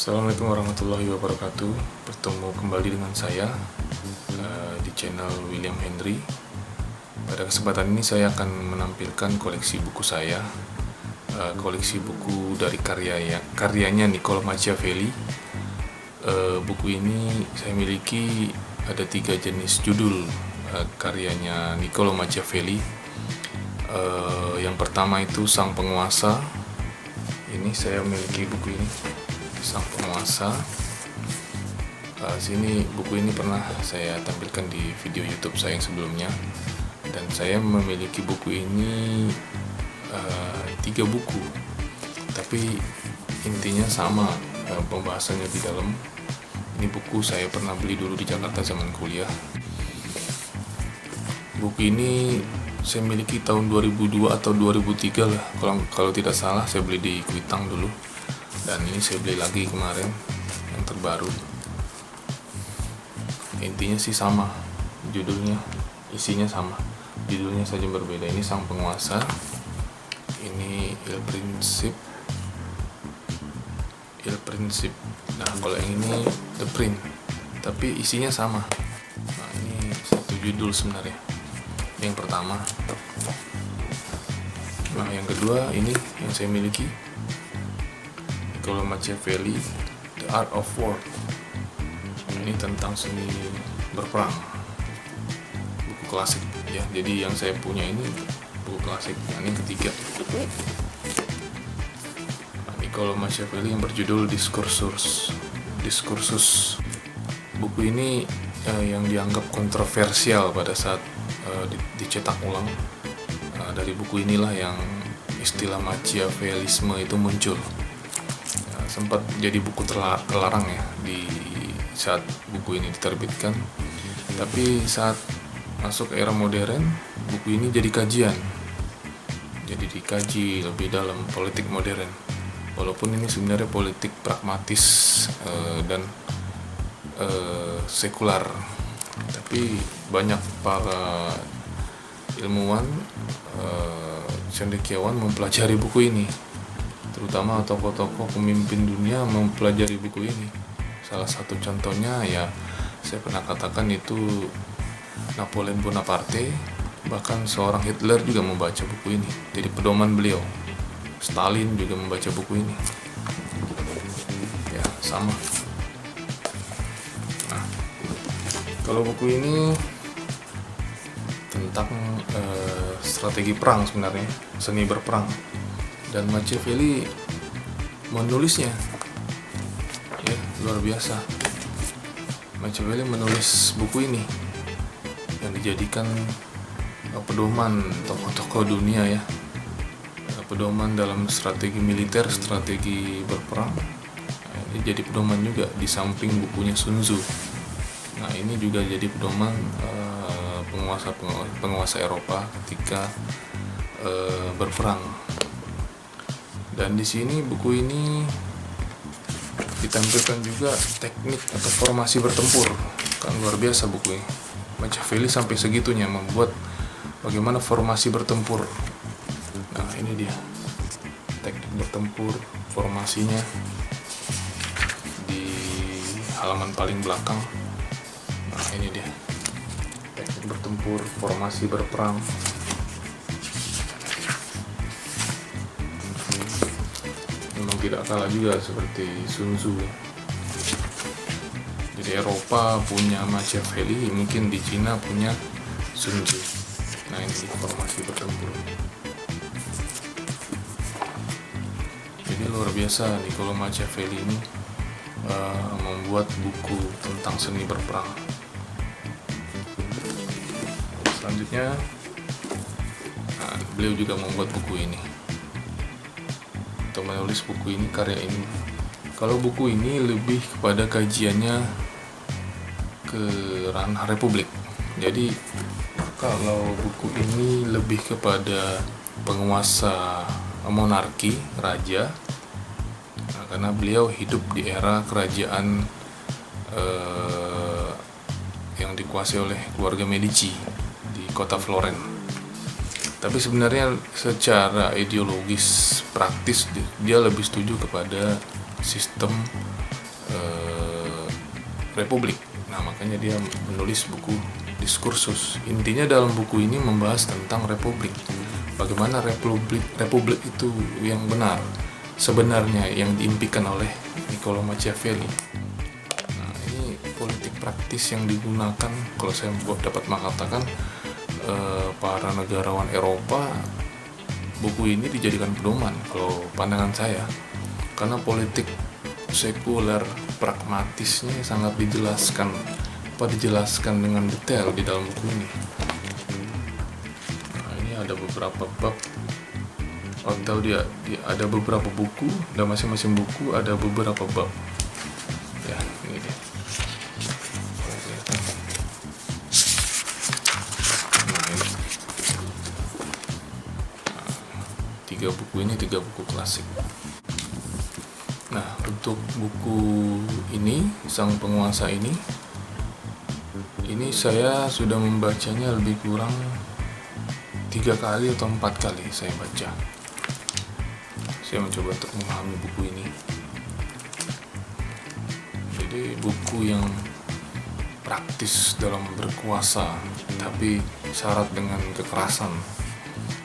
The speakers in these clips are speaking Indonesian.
Assalamualaikum warahmatullahi wabarakatuh. Bertemu kembali dengan saya di channel William Henry. Pada kesempatan ini saya akan menampilkan koleksi buku saya, koleksi buku dari karyanya Niccolo Machiavelli. Buku ini saya miliki ada 3 jenis judul karyanya Niccolo Machiavelli. Yang pertama itu Sang Penguasa. Ini saya memiliki buku ini, Sang Penguasa. Buku ini pernah saya tampilkan di video YouTube saya yang sebelumnya, dan saya memiliki buku ini 3 buku, tapi intinya sama, pembahasannya di dalam. Ini buku saya pernah beli dulu di Jakarta zaman kuliah. Buku ini saya miliki tahun 2002 atau 2003 lah, kalau tidak salah. Saya beli di Kuitang dulu, dan ini saya beli lagi kemarin yang terbaru. Intinya sih sama, judulnya, isinya sama, judulnya saja berbeda. Ini Sang Penguasa, ini Il Principe. Nah, kalau yang ini The Prince, tapi isinya sama. Nah, ini satu judul sebenarnya, yang pertama. Nah, yang kedua ini yang saya miliki, Niccolo Machiavelli, The Art of War. Ini tentang seni berperang, buku klasik ya. Jadi yang saya punya ini buku klasik. Nah, ini yang ketiga, Niccolo Machiavelli yang berjudul Discursus. Buku ini yang dianggap kontroversial pada saat dicetak ulang. Dari buku inilah yang istilah Machiavellisme itu muncul. Sempat jadi buku terlarang ya di saat buku ini diterbitkan, tapi saat masuk ke era modern, buku ini jadi kajian, jadi dikaji lebih dalam politik modern. Walaupun ini sebenarnya politik pragmatis dan sekular, tapi banyak para ilmuwan, cendekiawan mempelajari buku ini, terutama tokoh-tokoh pemimpin dunia mempelajari buku ini. Salah satu contohnya ya, saya pernah katakan itu Napoleon Bonaparte, bahkan seorang Hitler juga membaca buku ini, jadi pedoman beliau. Stalin juga membaca buku ini, ya sama. Nah, kalau buku ini tentang strategi perang sebenarnya, seni berperang, dan Machiavelli menulisnya ya luar biasa. Machiavelli menulis buku ini yang dijadikan pedoman tokoh-tokoh dunia ya, pedoman dalam strategi militer, strategi berperang. Ini jadi pedoman juga di samping bukunya Sun Tzu. Nah, ini juga jadi pedoman penguasa Eropa ketika berperang. Dan di sini buku ini ditampilkan juga teknik atau formasi bertempur. Kan luar biasa buku ini. Machiavelli sampai segitunya membuat bagaimana formasi bertempur. Nah, ini dia teknik bertempur, formasinya di halaman paling belakang. Nah, ini dia teknik bertempur, formasi berperang. Memang tidak kalah juga seperti Sun Tzu. Jadi Eropa punya Machiavelli, mungkin di Cina punya Sun Tzu. Nah, ini formasi bertempur. Jadi luar biasa Niccolo Machiavelli ini membuat buku tentang seni berperang. Selanjutnya, beliau juga membuat buku ini, atau menulis buku ini, karya ini. Kalau buku ini lebih kepada kajiannya ke ranah republik. Jadi kalau buku ini lebih kepada penguasa monarki, raja, karena beliau hidup di era kerajaan yang dikuasai oleh keluarga Medici di kota Florence. Tapi sebenarnya secara ideologis praktis dia lebih setuju kepada sistem Republik. Nah, makanya dia menulis buku Diskursus. Intinya dalam buku ini membahas tentang Republik. Bagaimana Republik itu yang benar, sebenarnya yang diimpikan oleh Niccolo Machiavelli. Nah, ini politik praktis yang digunakan, kalau saya dapat mengatakan, para negarawan Eropa. Buku ini dijadikan pedoman kalau pandangan saya, karena politik sekuler pragmatisnya sangat dijelaskan dengan detail di dalam buku ini. Nah, ini ada beberapa bab, atau dia ada beberapa buku, dan masing-masing buku ada beberapa bab. Ya, ini dia. Tiga buku klasik. Nah, untuk buku ini, Sang Penguasa ini saya sudah membacanya lebih kurang 3 kali atau 4 kali saya baca. Saya mencoba untuk memahami buku ini. Jadi buku yang praktis dalam berkuasa, tapi syarat dengan kekerasan,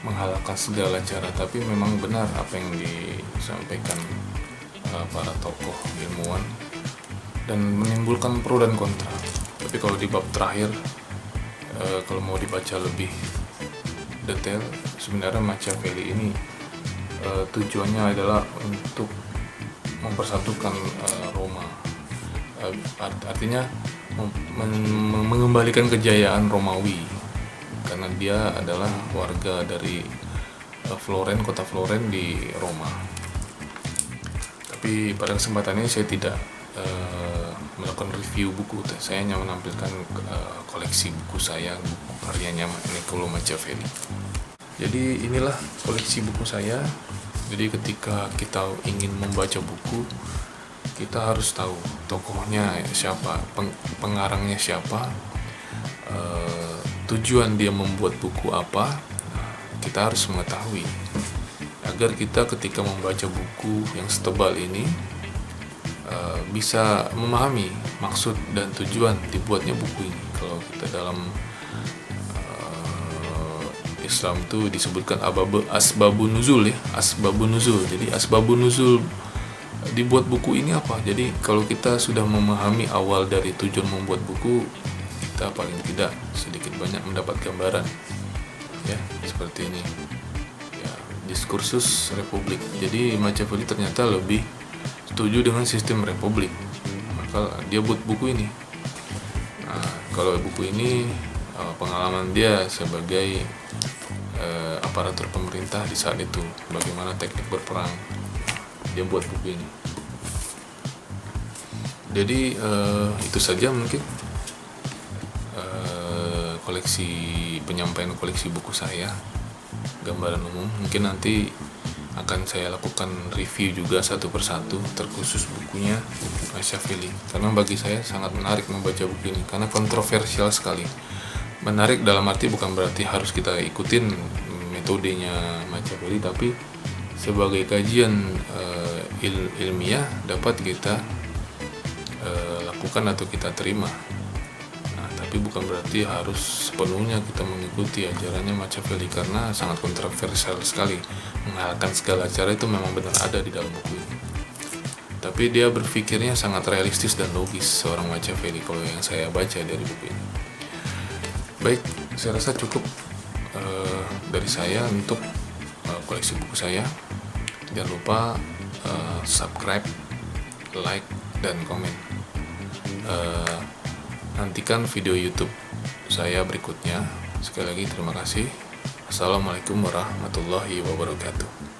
menghalalkan segala cara, tapi memang benar apa yang disampaikan para tokoh ilmuwan dan menimbulkan pro dan kontra. Tapi kalau di bab terakhir, kalau mau dibaca lebih detail, sebenarnya Machiavelli ini tujuannya adalah untuk mempersatukan Roma, artinya mengembalikan kejayaan Romawi, karena dia adalah warga dari kota Floren di Roma. Tapi pada kesempatan ini saya tidak melakukan review buku, saya hanya menampilkan koleksi buku saya, buku karyanya Niccolo Machiavelli. Jadi inilah koleksi buku saya. Jadi ketika kita ingin membaca buku, kita harus tahu tokohnya siapa, pengarangnya siapa, tujuan dia membuat buku apa. Kita harus mengetahui agar kita ketika membaca buku yang setebal ini bisa memahami maksud dan tujuan dibuatnya buku ini. Kalau kita dalam Islam itu disebutkan asbabun nuzul, ya, asbabun nuzul. Jadi asbabun nuzul dibuat buku ini apa? Jadi kalau kita sudah memahami awal dari tujuan membuat buku, kita paling tidak sedikit banyak mendapat gambaran, ya, seperti ini, ya, Diskursus Republik. Jadi Machiavelli ternyata lebih setuju dengan sistem republik, maka dia buat buku ini. Nah, kalau buku ini pengalaman dia sebagai aparatur pemerintah di saat itu, bagaimana teknik berperang, dia buat buku ini. Jadi itu saja mungkin penyampaian koleksi buku saya, gambaran umum. Mungkin nanti akan saya lakukan review juga satu persatu terkhusus bukunya Machiavelli, karena bagi saya sangat menarik membaca buku ini, karena kontroversial sekali. Menarik dalam arti bukan berarti harus kita ikutin metodenya Machiavelli, tapi sebagai kajian ilmiah dapat kita lakukan atau kita terima. Tapi bukan berarti harus sepenuhnya kita mengikuti ajarannya Machiavelli, karena sangat kontroversial sekali. Menghalalkan segala cara itu memang benar ada di dalam buku ini. Tapi dia berpikirnya sangat realistis dan logis, seorang Machiavelli, kalau yang saya baca dari buku ini. Baik, saya rasa cukup dari saya untuk koleksi buku saya. Jangan lupa subscribe, like, dan komen. Nantikan video YouTube saya berikutnya. Sekali lagi terima kasih. Assalamualaikum warahmatullahi wabarakatuh.